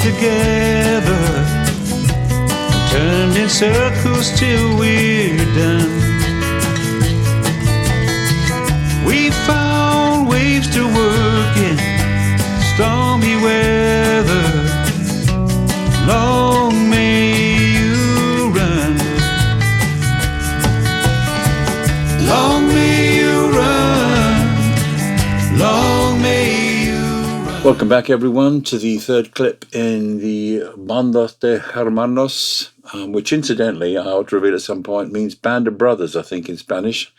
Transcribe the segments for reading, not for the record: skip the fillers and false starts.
together, turned in circles till we're done. We found waves to work in stormy weather. Long may you run. Long may you run. Long may you run. Welcome back, everyone, to the third clip in the Banda de Hermanos, which incidentally, I ought to reveal at some point, means Band of Brothers, I think, in Spanish,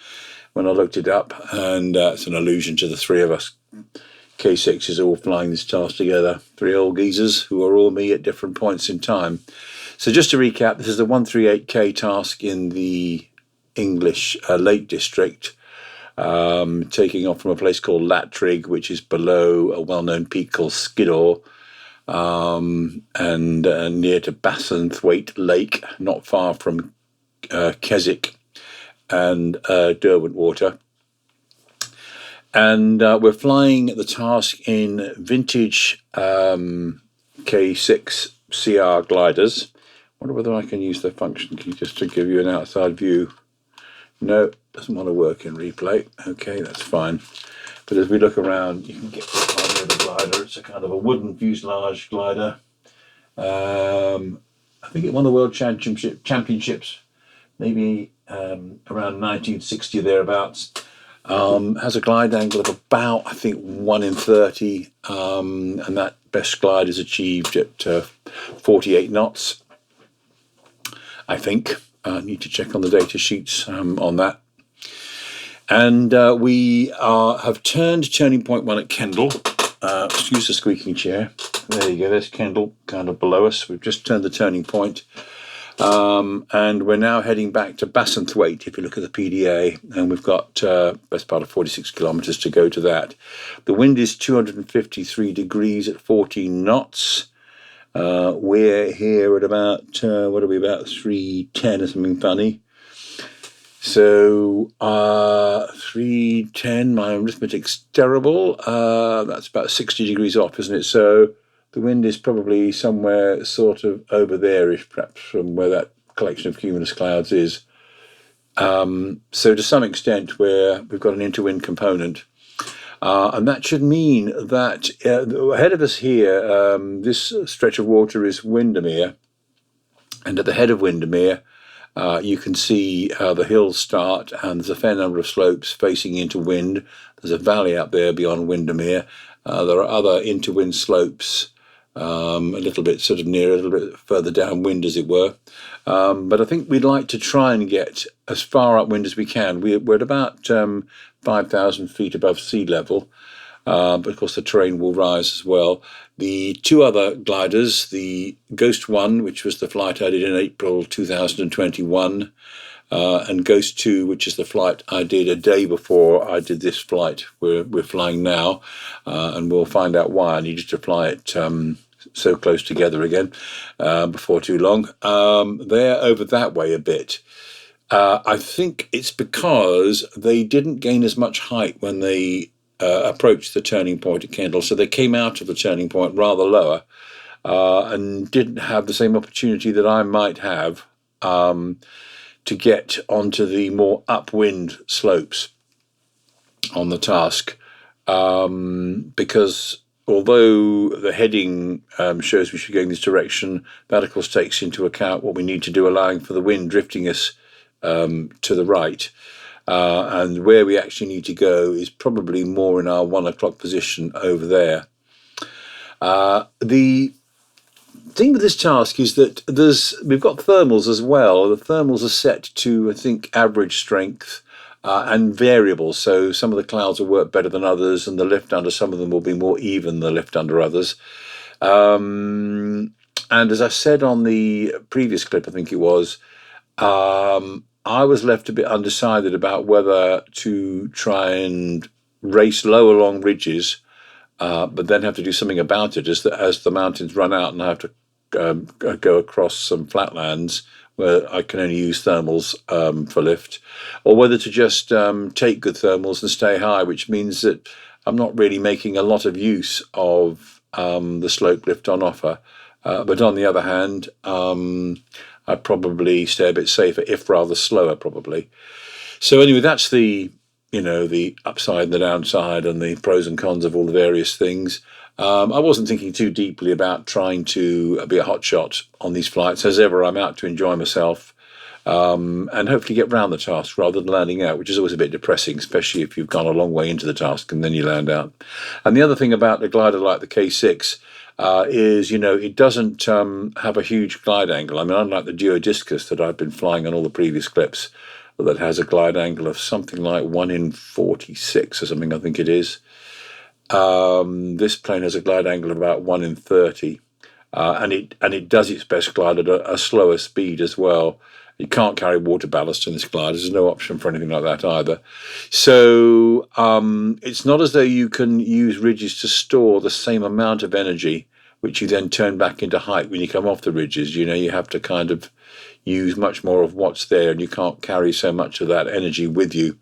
when I looked it up. And it's an allusion to the three of us. K6 is all flying this task together. Three old geezers who are all me at different points in time. So just to recap, this is the 138K task in the English Lake District, taking off from a place called Latrig, which is below a well-known peak called Skiddaw, and near to Bassenthwaite Lake, not far from Keswick and Derwentwater. And we're flying the task in vintage K6CR gliders. I wonder whether I can use the function key just to give you an outside view. No, doesn't want to work in replay. Okay, that's fine. But as we look around, you can get the idea of the glider. It's a kind of a wooden fuselage glider. I think it won the World Championships, maybe around 1960 thereabouts. Has a glide angle of about, I think, 1 in 30, and that best glide is achieved at 48 knots, I think. I need to check on the data sheets on that. And we have turned turning point 1 at Kendal. Excuse the squeaking chair. There you go, there's Kendal kind of below us. We've just turned the turning point. And we're now heading back to Bassenthwaite, if you look at the PDA, and we've got best part of 46 kilometres to go to that. The wind is 253 degrees at 14 knots. We're here at about, about 310 or something funny. So 310, my arithmetic's terrible. That's about 60 degrees off, isn't it? So the wind is probably somewhere sort of over there-ish, perhaps, from where that collection of cumulus clouds is. So to some extent, we've got an interwind component. And that should mean that ahead of us here, this stretch of water is Windermere. And at the head of Windermere, you can see the hills start, and there's a fair number of slopes facing into wind. There's a valley up there beyond Windermere. There are other interwind slopes, a little bit sort of near, a little bit further downwind, as it were. But I think we'd like to try and get as far upwind as we can. We're at about 5,000 feet above sea level, but of course the terrain will rise as well. The two other gliders, the Ghost 1, which was the flight I did in April 2021, and Ghost 2, which is the flight I did a day before I did this flight we're flying now, and we'll find out why I needed to fly it so close together again before too long. They're over that way a bit. I think it's because they didn't gain as much height when they approached the turning point at Kendal, so they came out of the turning point rather lower and didn't have the same opportunity that I might have to get onto the more upwind slopes on the task, because although the heading shows we should go in this direction, that of course takes into account what we need to do, allowing for the wind drifting us to the right. And where we actually need to go is probably more in our 1 o'clock position over there. The thing with this task is that we've got thermals as well. The thermals are set to, I think, average strength and variable. So some of the clouds will work better than others, and the lift under some of them will be more even than the lift under others. And as I said on the previous clip, I think it was, I was left a bit undecided about whether to try and race low along ridges, but then have to do something about it as the mountains run out and I have to go across some flatlands where I can only use thermals for lift, or whether to just take good thermals and stay high, which means that I'm not really making a lot of use of the slope lift on offer. But on the other hand, I'd probably stay a bit safer, if rather slower, probably. So anyway, that's the upside and the downside and the pros and cons of all the various things. I wasn't thinking too deeply about trying to be a hotshot on these flights. As ever, I'm out to enjoy myself and hopefully get round the task rather than landing out, which is always a bit depressing, especially if you've gone a long way into the task and then you land out. And the other thing about a glider like the K6 is, it doesn't have a huge glide angle. I mean, unlike the Duodiscus that I've been flying on all the previous clips, that has a glide angle of something like 1 in 46 or something, I think it is. This plane has a glide angle of about 1 in 30, and it does its best glide at a slower speed as well. You can't carry water ballast in this glider. There's no option for anything like that either. So it's not as though you can use ridges to store the same amount of energy, which you then turn back into height when you come off the ridges. You have to kind of use much more of what's there, and you can't carry so much of that energy with you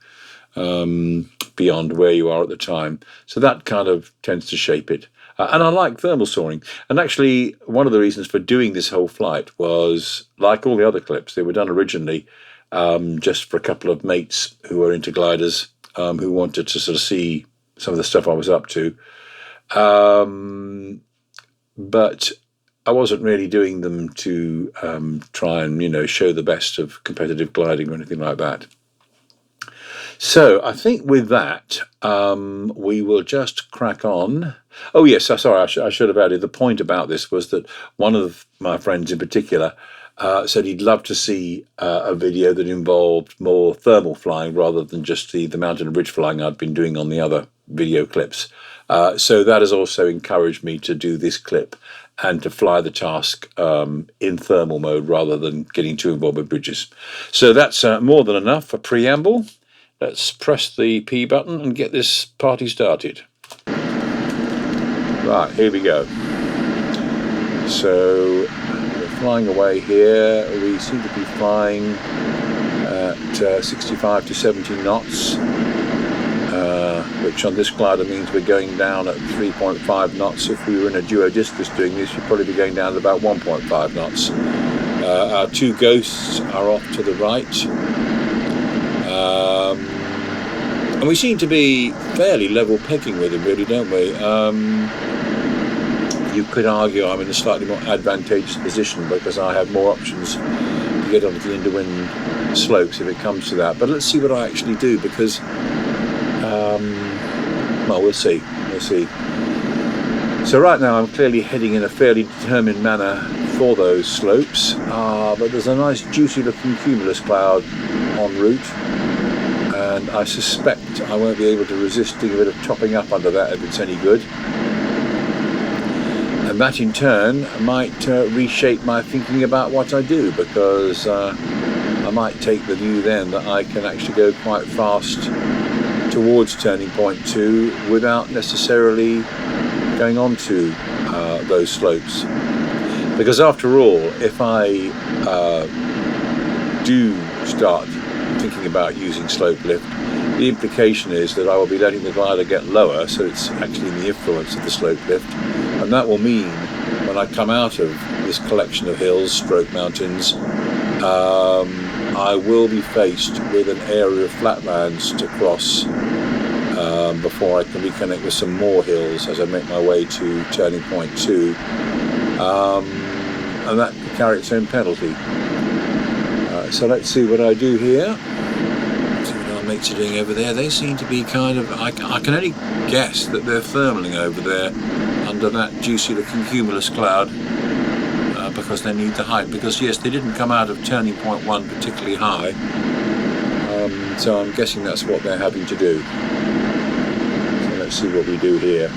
beyond where you are at the time. So that kind of tends to shape it. And I like thermal soaring. And actually, one of the reasons for doing this whole flight was, like all the other clips, they were done originally just for a couple of mates who were into gliders, who wanted to sort of see some of the stuff I was up to. But I wasn't really doing them to try and, show the best of competitive gliding or anything like that. So I think with that, we will just crack on. Oh, yes, sorry, I should have added the point about this was that one of my friends in particular said he'd love to see a video that involved more thermal flying rather than just the mountain and ridge flying I'd been doing on the other video clips. So that has also encouraged me to do this clip and to fly the task in thermal mode rather than getting too involved with bridges. So that's more than enough for preamble. Let's press the P button and get this party started. Right, here we go. So we're flying away here. We seem to be flying at 65 to 70 knots, which on this glider means we're going down at 3.5 knots. If we were in a Duodiscus doing this, you'd probably be going down at about 1.5 knots. Our two ghosts are off to the right. And we seem to be fairly level pegging with them, really, don't we? You could argue I'm in a slightly more advantageous position because I have more options to get onto the interwind slopes if it comes to that. But let's see what I actually do because, well, we'll see. We'll see. So right now I'm clearly heading in a fairly determined manner for those slopes, but there's a nice juicy looking cumulus cloud en route. And I suspect I won't be able to resist doing a bit of topping up under that if it's any good. And that in turn might reshape my thinking about what I do, because I might take the view then that I can actually go quite fast towards turning point 2 without necessarily going on to those slopes. Because after all, if I do start thinking about using slope lift, the implication is that I will be letting the glider get lower, so it's actually in the influence of the slope lift, and that will mean when I come out of this collection of hills, stroke mountains, I will be faced with an area of flatlands to cross before I can reconnect with some more hills as I make my way to turning point 2, and that can carry its own penalty. So let's see what I do here. See what our mates are doing over there. They seem to be kind of, I can only guess that they're thermaling over there under that juicy looking cumulus cloud because they need the height. Because yes, they didn't come out of turning point 1 particularly high. So I'm guessing that's what they're having to do. So let's see what we do here.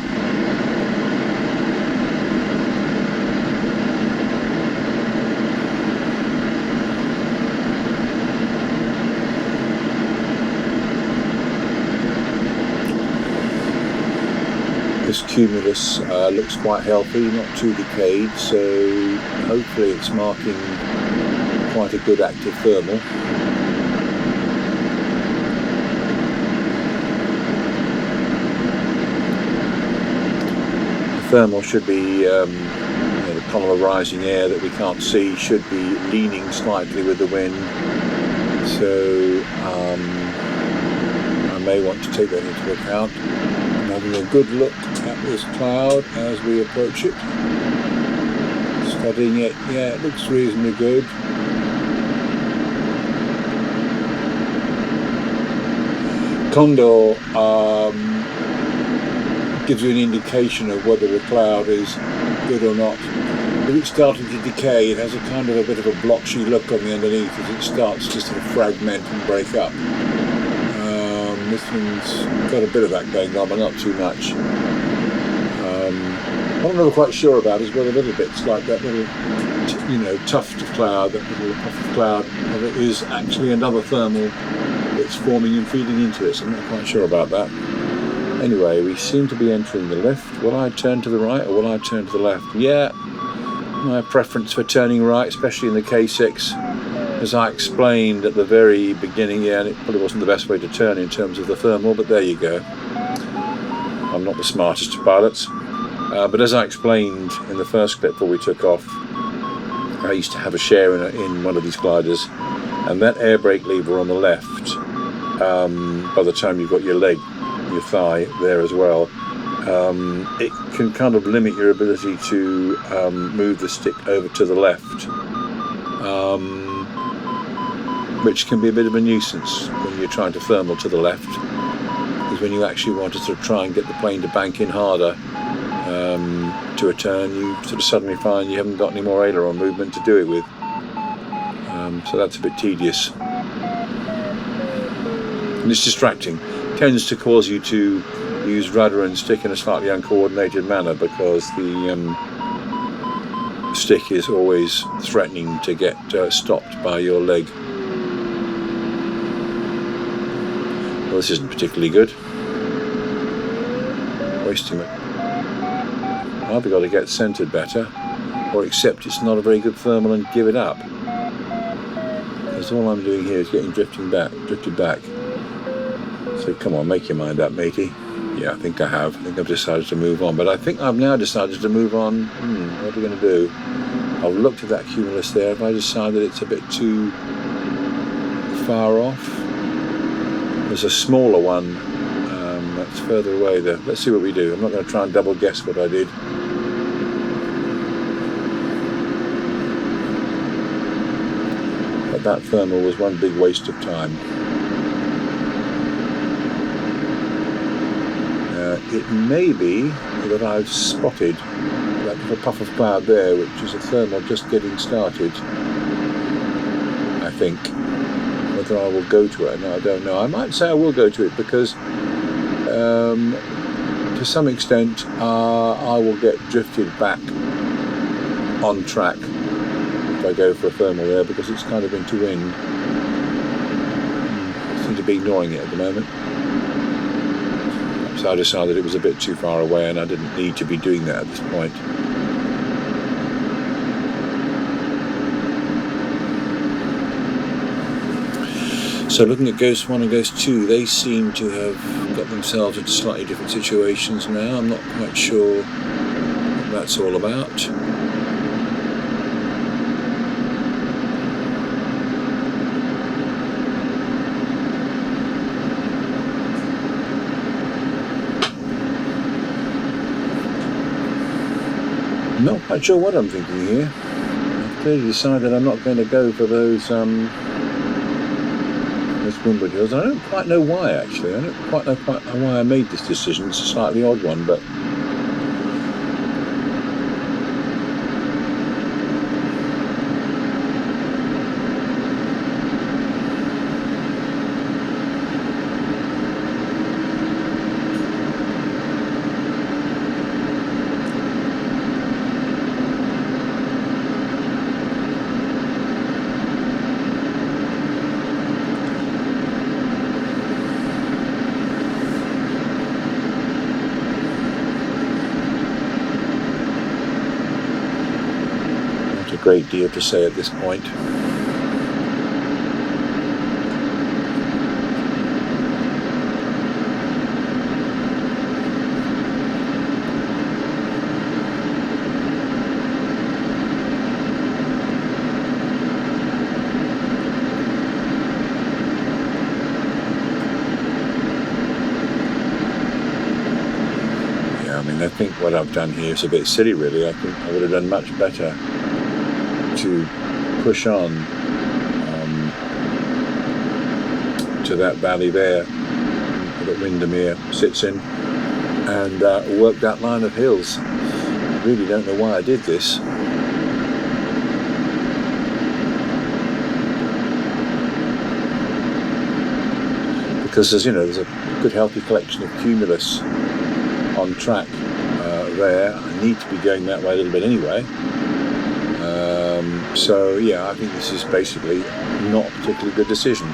This cumulus looks quite healthy, not too decayed, so hopefully it's marking quite a good active thermal. The thermal should be, the column of rising air that we can't see should be leaning slightly with the wind. So I may want to take that into account. I'm having a good look at this cloud as we approach it. Studying it, yeah, it looks reasonably good. Condor gives you an indication of whether the cloud is good or not. If it's starting to decay, it has a kind of a bit of a blotchy look on the underneath as it starts to sort of fragment and break up. This one's got a bit of that going on, but not too much. What I'm not quite sure about is whether little bits like that little, tuft of cloud, that little puff of cloud, whether it is actually another thermal that's forming and feeding into it. So I'm not quite sure about that. Anyway, we seem to be entering the lift. Will I turn to the right or will I turn to the left? Yeah, my preference for turning right, especially in the K6, as I explained at the very beginning, and it probably wasn't the best way to turn in terms of the thermal, but there you go. I'm not the smartest of pilots. But as I explained in the first clip before we took off, I used to have a share in one of these gliders, and that air brake lever on the left, by the time you've got your leg, your thigh there as well, it can kind of limit your ability to move the stick over to the left, which can be a bit of a nuisance when you're trying to thermal to the left, because when you actually want to sort of try and get the plane to bank in harder to a turn, you sort of suddenly find you haven't got any more aileron movement to do it with. So that's a bit tedious. And it's distracting. It tends to cause you to use rudder and stick in a slightly uncoordinated manner because the stick is always threatening to get stopped by your leg. Well, this isn't particularly good. Wasting it. I've got to get centered better, or accept it's not a very good thermal and give it up. Because all I'm doing here is getting drifted back. So come on, make your mind up, matey. Yeah, I think I have. I think I've decided to move on. But I think I've now decided to move on. What are we going to do? I've looked at that cumulus there. Have I decided it's a bit too far off? There's a smaller one that's further away there. Let's see what we do. I'm not going to try and double guess what I did. But that thermal was one big waste of time. It may be that I've spotted that little puff of cloud there, which is a thermal just getting started, I think. Whether I will go to it, no, I don't know. I might say I will go to it because to some extent I will get drifted back on track if I go for a thermal there, because it's kind of into wind. I seem to be ignoring it at the moment. So I decided it was a bit too far away and I didn't need to be doing that at this point. So looking at Ghost 1 and Ghost 2, they seem to have got themselves into slightly different situations now. I'm not quite sure what that's all about. I'm not quite sure what I'm thinking here. I've clearly decided I'm not going to go for those windward hills. I don't quite know why, actually. I don't quite know why I made this decision. It's a slightly odd one, but great deal to say at this point. what I've done here is a bit silly, really. I think I would have done much better to push on to that valley there that Windermere sits in, and work that line of hills. I really don't know why I did this. Because there's a good healthy collection of cumulus on track there. I need to be going that way a little bit anyway. So yeah, I think this is basically not a particularly good decision.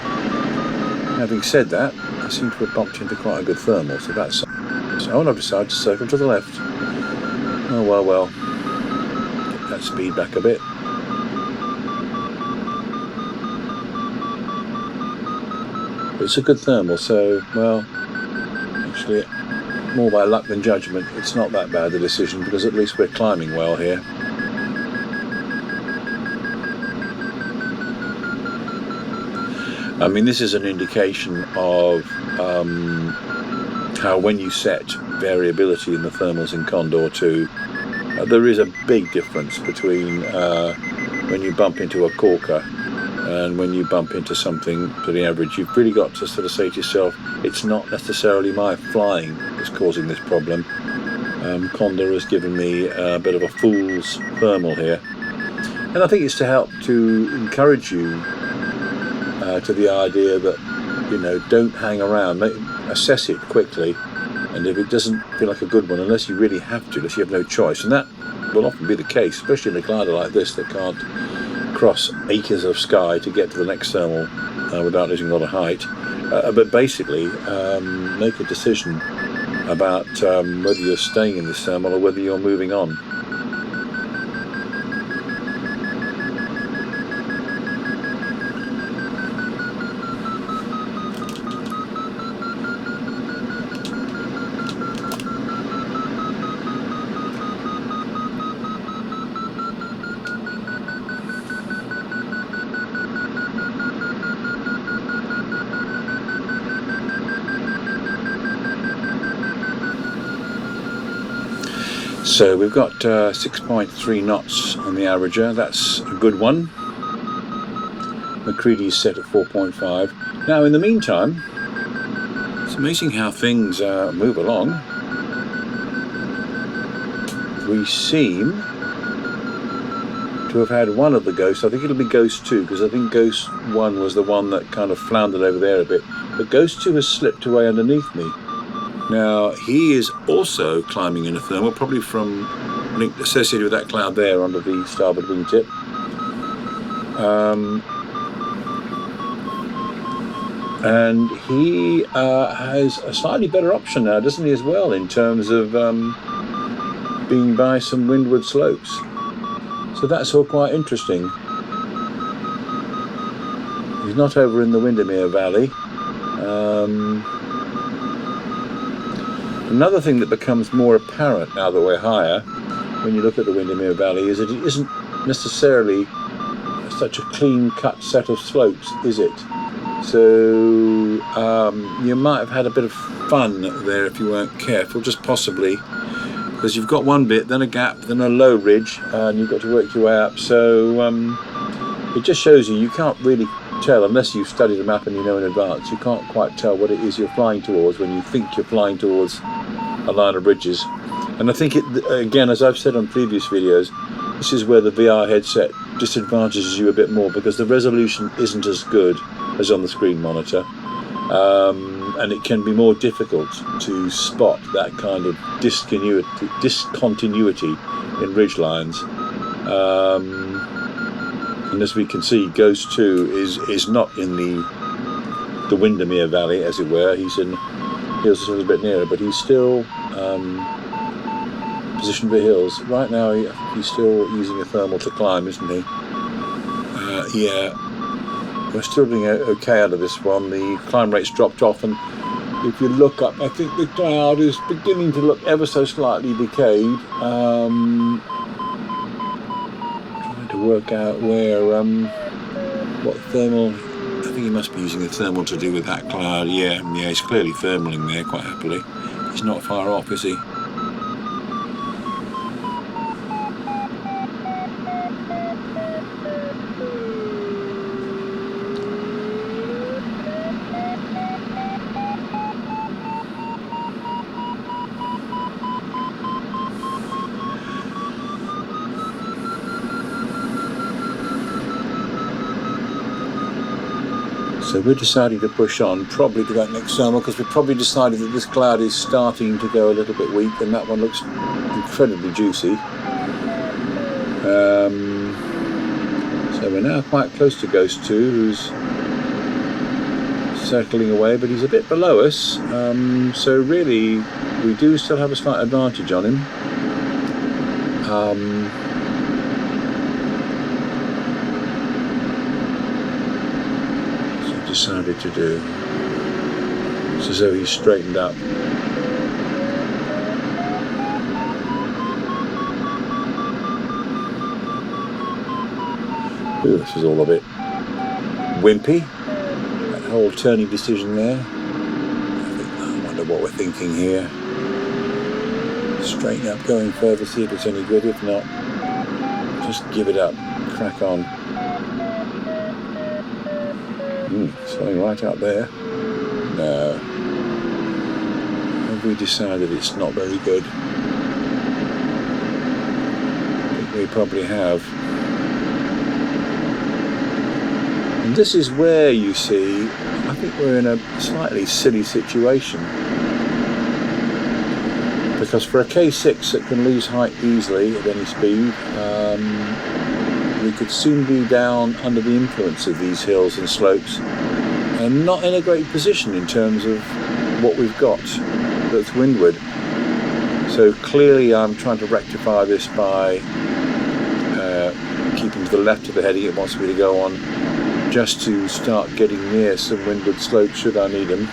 Having said that, I seem to have bumped into quite a good thermal, so that's... So I've decided to circle to the left. Oh well. Get that speed back a bit. But it's a good thermal, so, well, actually, more by luck than judgment, it's not that bad a decision, because at least we're climbing well here. I mean, this is an indication of how when you set variability in the thermals in Condor 2, there is a big difference between when you bump into a corker and when you bump into something to the average. You've really got to sort of say to yourself, it's not necessarily my flying that's causing this problem. Condor has given me a bit of a fool's thermal here. And I think it's to help to encourage you to the idea that, don't hang around, assess it quickly, and if it doesn't feel like a good one, unless you really have to, unless you have no choice, and that will often be the case, especially in a glider like this that can't cross acres of sky to get to the next thermal without losing a lot of height, but basically make a decision about whether you're staying in this thermal or whether you're moving on. So we've got 6.3 knots on the averager. That's a good one. McCready's set at 4.5. Now in the meantime, it's amazing how things move along. We seem to have had one of the ghosts. I think it'll be Ghost 2, because I think Ghost 1 was the one that kind of floundered over there a bit. But Ghost 2 has slipped away underneath me. Now, he is also climbing in a thermal, probably from associated with that cloud there under the starboard wingtip. And he has a slightly better option now, doesn't he, as well, in terms of being by some windward slopes. So that's all quite interesting. He's not over in the Windermere Valley. Another thing that becomes more apparent now that we're higher, when you look at the Windermere Valley, is that it isn't necessarily such a clean-cut set of slopes, is it? So you might have had a bit of fun there if you weren't careful, just possibly, because you've got one bit, then a gap, then a low ridge, and you've got to work your way up. So it just shows you can't really tell, unless you've studied the map and you know in advance, you can't quite tell what it is you're flying towards when you think you're flying towards a line of ridges. And I think again, as I've said on previous videos, this is where the VR headset disadvantages you a bit more, because the resolution isn't as good as on the screen monitor, and it can be more difficult to spot that kind of discontinuity in ridge lines. And as we can see, Ghost 2 is not in the Windermere Valley, as it were. He's a little bit nearer, but he's still positioned for hills. Right now, he's still using a thermal to climb, isn't he? Yeah, we're still doing okay out of this one. The climb rate's dropped off, and if you look up, I think the cloud is beginning to look ever so slightly decayed. Trying to work out where, what thermal. I think he must be using a thermal to do with that cloud. Yeah, he's clearly thermaling there quite happily. He's not far off, is he? So we're deciding to push on, probably to that next thermal, because we've probably decided that this cloud is starting to go a little bit weak, and that one looks incredibly juicy. So we're now quite close to Ghost 2, who's circling away, but he's a bit below us. So really, we do still have a slight advantage on him. So decided to do. It's as though he's straightened up. Ooh, this is all a bit wimpy. That whole turning decision there. I wonder what we're thinking here. Straighten up, going further, see if it's any good. If not, just give it up, crack on. Something right up there. No. Have we decided it's not very good? I think we probably have. And this is where you see, I think we're in a slightly silly situation. Because for a K6 that can lose height easily at any speed, we could soon be down under the influence of these hills and slopes and not in a great position in terms of what we've got that's windward. So clearly I'm trying to rectify this by keeping to the left of the heading. It wants me to go on just to start getting near some windward slopes should I need them.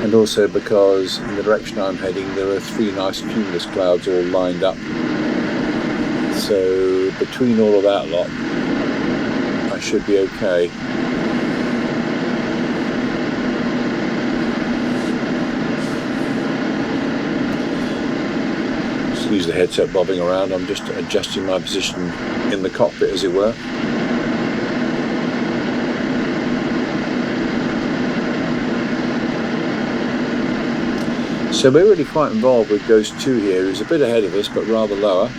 And also because in the direction I'm heading there are 3 nice cumulus clouds all lined up. So between all of that lot I should be okay. Excuse the headset bobbing around, I'm just adjusting my position in the cockpit as it were. So we're really quite involved with Ghost 2 here, who's a bit ahead of us but rather lower.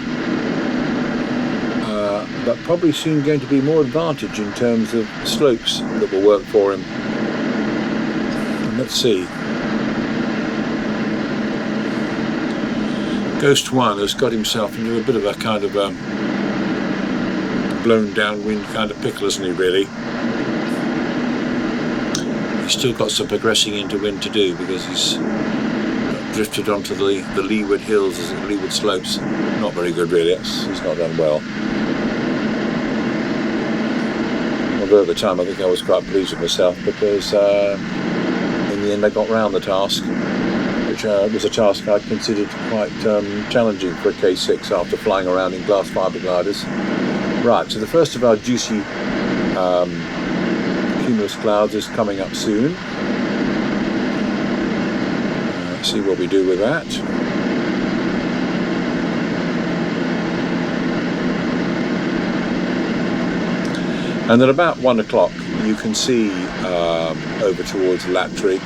But probably soon going to be more advantage in terms of slopes that will work for him. And let's see. Ghost 1 has got himself into a bit of a kind of blown downwind kind of pickle, isn't he, really? He's still got some progressing into wind to do because he's drifted onto the leeward hills, the leeward slopes. Not very good, really. He's not done well. Although at the time I think I was quite pleased with myself because in the end I got round the task, which was a task I considered quite challenging for a K6 after flying around in glass fibre gliders. Right, so the first of our juicy cumulus clouds is coming up soon. Let's see what we do with that. And at about 1 o'clock you can see over towards Latrig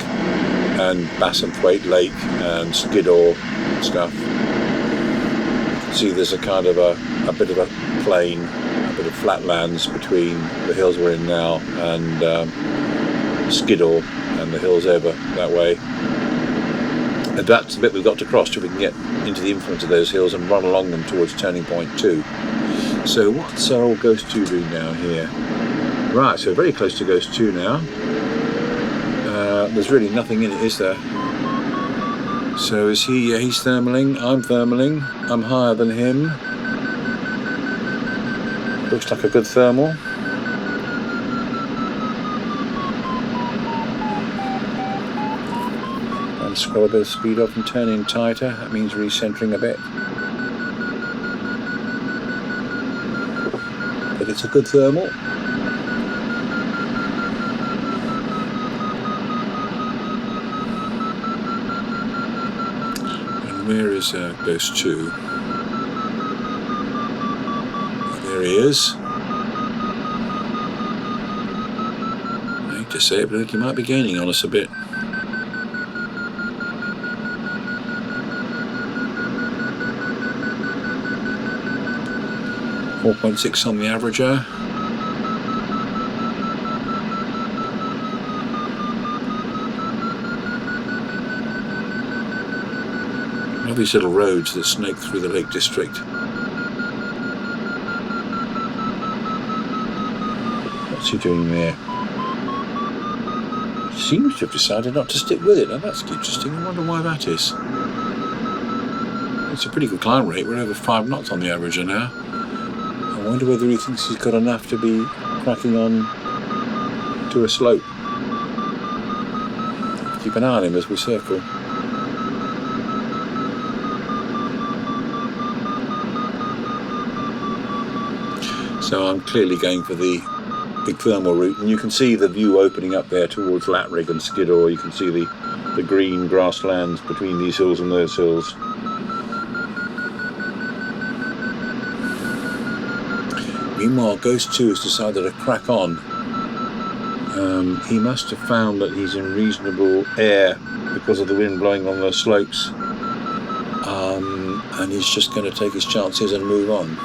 and Bassenthwaite Lake and Skiddaw and stuff. You can see there's a kind of a bit of a plain, a bit of flatlands between the hills we're in now and Skiddaw and the hills over that way. And that's the bit we've got to cross till we can get into the influence of those hills and run along them towards turning point 2. So what's our old Ghost 2 doing now here? Right, so very close to Ghost 2 now. There's really nothing in it, is there? So is he? Yeah, he's thermaling. I'm thermaling. I'm higher than him. Looks like a good thermal. And scroll a bit of speed off and turn in tighter. That means recentering a bit. But it's a good thermal. Where is Ghost 2? There he is. I hate to say it, but I think he might be gaining on us a bit. 4.6 on the averager. All these little roads that snake through the Lake District. What's he doing there? He seems to have decided not to stick with it. Now that's interesting. I wonder why that is. It's a pretty good climb rate. We're over 5 knots on the averager now. I wonder whether he thinks he's got enough to be cracking on to a slope. Keep an eye on him as we circle. So I'm clearly going for the big thermal route, and you can see the view opening up there towards Latrig and Skiddaw. You can see the green grasslands between these hills and those hills. Meanwhile, Ghost 2 has decided to crack on. He must have found that he's in reasonable air because of the wind blowing on those slopes, and he's just going to take his chances and move on.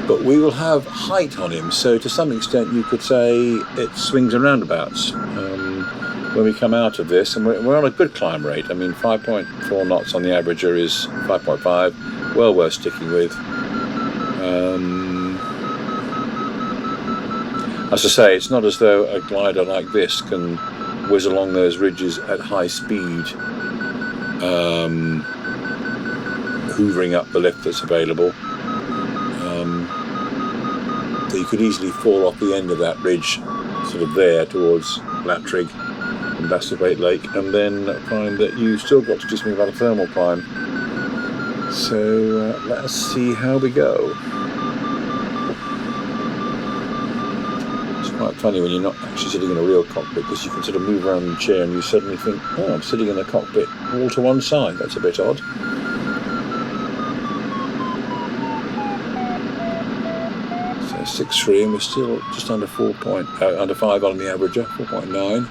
But we will have height on him, so to some extent you could say it swings and roundabouts when we come out of this, and we're on a good climb rate. I mean, 5.4 knots on the averager is 5.5, well worth sticking with. As I say, it's not as though a glider like this can whiz along those ridges at high speed, hoovering up the lift that's available. So you could easily fall off the end of that ridge, sort of there towards Latrig and Bassenthwaite Lake, and then find that you've still got to do something about a thermal climb. So let's see how we go. It's quite funny when you're not actually sitting in a real cockpit, because you can sort of move around in the chair and you suddenly think, oh, I'm sitting in the cockpit all to one side. That's a bit odd. So 6.3, and we're still just under 5 on the averager, 4.9.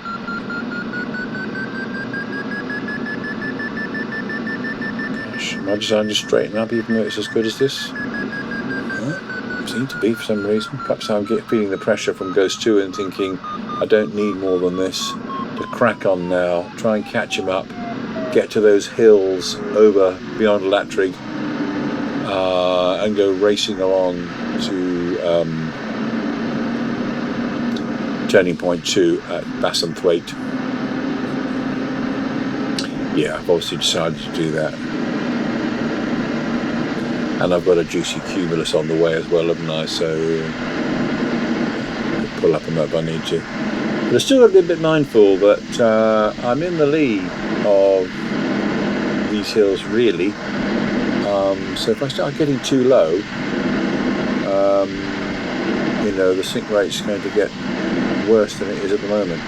Am I deciding to straighten up even though it's as good as this? Seem to be for some reason. Perhaps I'm feeling the pressure from Ghost 2 and thinking I don't need more than this to crack on now, try and catch him up, get to those hills over beyond Latrig, and go racing along to turning point 2 at Bassenthwaite. Yeah, I've obviously decided to do that. And I've got a juicy cumulus on the way as well, haven't I? So I'll pull up on that if I need to. But I've still got to be a bit mindful that I'm in the lead of these hills, really. So if I start getting too low, you know, the sink rate's going to get worse than it is at the moment.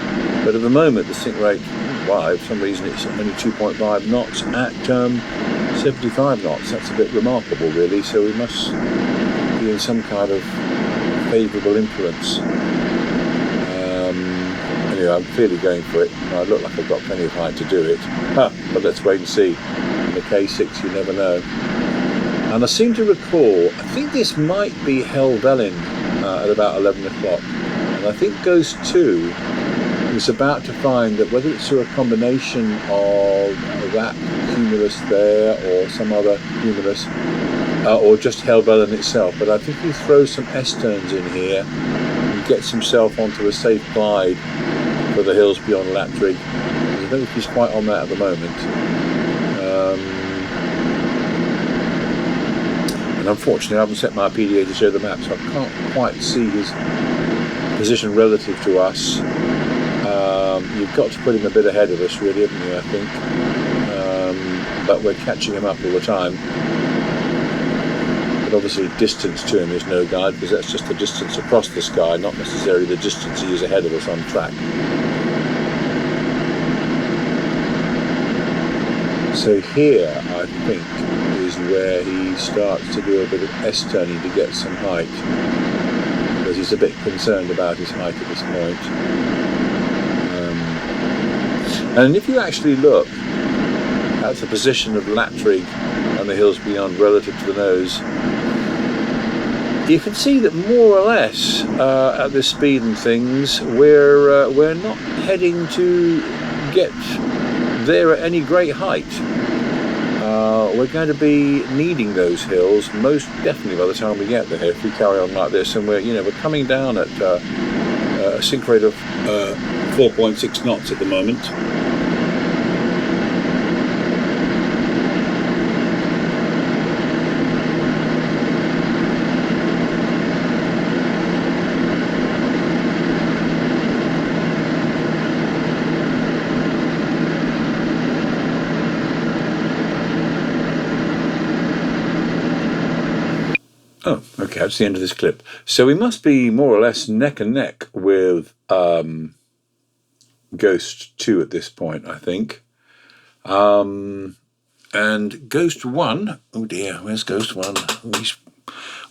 But at the moment, the sink rate, why, for some reason, it's only 2.5 knots at 75 knots. That's a bit remarkable, really. So we must be in some kind of favourable influence. Anyway, I'm clearly going for it. I look like I've got plenty of height to do it. But let's wait and see. In the K6, you never know. And I seem to recall, I think this might be Helvellyn at about 11 o'clock. And I think Ghost 2 is about to find that whether it's through a combination of that cumulus there or some other cumulus, or just Helvellyn itself, but I think he throws some S-turns in here and gets himself onto a safe glide for the hills beyond Latrig. I don't think he's quite on that at the moment. And unfortunately I haven't set my PDA to show the map, so I can't quite see his position relative to us. You've got to put him a bit ahead of us, really, haven't you, I think? But we're catching him up all the time. But obviously distance to him is no guide, because that's just the distance across the sky, not necessarily the distance he is ahead of us on track. So here, I think, is where he starts to do a bit of S-turning to get some height, because he's a bit concerned about his height at this point. And if you actually look at the position of Latrig and the hills beyond relative to the nose, You can see that more or less at this speed and things, we're not heading to get there at any great height. We're going to be needing those hills most definitely by the time we get there if we carry on like this, and we're coming down at a sync rate of 4.6 knots at the moment. Oh, okay, that's the end of this clip. So we must be more or less neck and neck with Ghost 2 at this point, I think. And Ghost 1, oh dear, where's Ghost 1? Oh, he's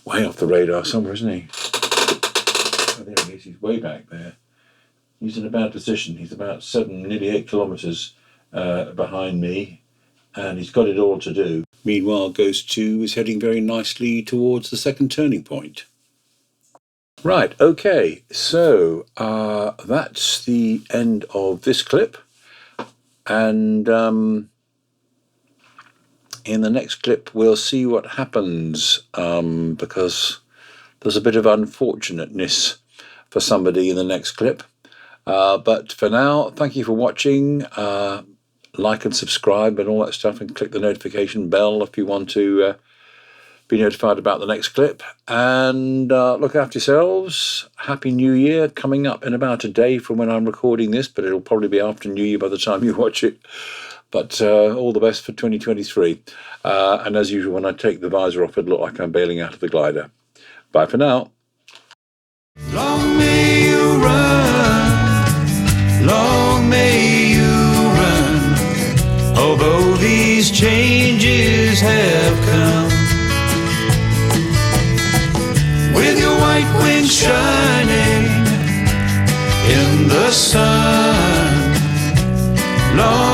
way off the radar somewhere, isn't he? Oh, there he is, he's way back there. He's in a bad position. He's about 7, nearly 8 kilometres behind me, and he's got it all to do. Meanwhile, Ghost 2 is heading very nicely towards the second turning point. Right, okay, so that's the end of this clip, and in the next clip we'll see what happens, because there's a bit of unfortunateness for somebody in the next clip. But for now, thank you for watching. Like and subscribe and all that stuff, and click the notification bell if you want to be notified about the next clip. And look after yourselves. Happy New Year, coming up in about a day from when I'm recording this, but it'll probably be after New Year by the time you watch it. But all the best for 2023. And as usual, when I take the visor off, it'll look like I'm bailing out of the glider. Bye for now. Long may you run, long may you run, although these changes have come. With your white wings shining in the sun, long